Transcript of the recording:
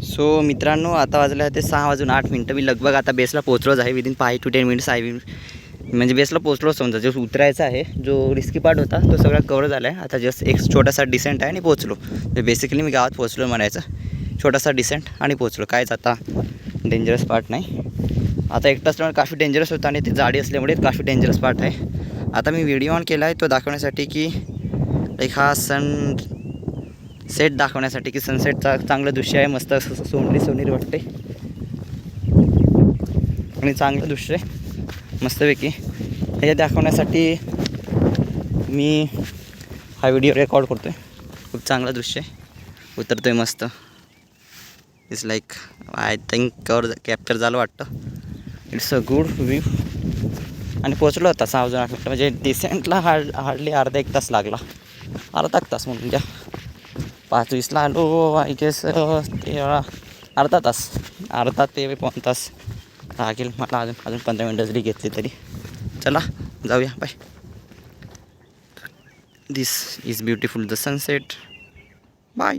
So मित्रांनो, आता वाजले ते 6:08. मी लगभग आता बेसला पोहोचलोच आहे. विदिन 5 to 10 मिनिट्स आहे. म्हणजे बेसला पोहोचलो समजा. जो उतरायचा आहे, जो रिस्की पार्ट होता तो सगळा कवर झाला आहे. आता जस्ट एक छोटासा डिसेंट आहे आणि पोहोचलो. तर बेसिकली मी गावात पोहोचलो म्हणायचं. छोटासा डिसेंट आणि पोहोचलो. कायच आता डेंजरस पार्ट नाही. आता एकटाच काफी डेंजरस होता आणि ते जाडी असल्यामुळे काफी डेंजरस पार्ट आहे. आता मी व्हिडिओ ऑन केला आहे तो दाखवण्यासाठी की एक हा सेट दाखवण्यासाठी की सनसेटचा चांगलं दृश्य आहे. मस्त सोनेरी वाटते आणि चांगलं दृश्य आहे मस्तपैकी. हे दाखवण्यासाठी मी हा व्हिडिओ रेकॉर्ड करतो आहे. खूप चांगलं दृश्य आहे. उतरतो आहे मस्त. It's like I think capture झालं वाटतं. It's a good view. आणि पोचलो होता 6:08. म्हणजे डिसेंटला हार्डली अर्धा एक तास लागला. अर्धा तास म्हणून द्या. 5:20 आलो आय गेस. ते अर्धा ते 1 तास लागेल मला. अजून 15 मिनटं जरी घेतली तरी. चला जाऊया. Bye. This is beautiful the sunset. Bye.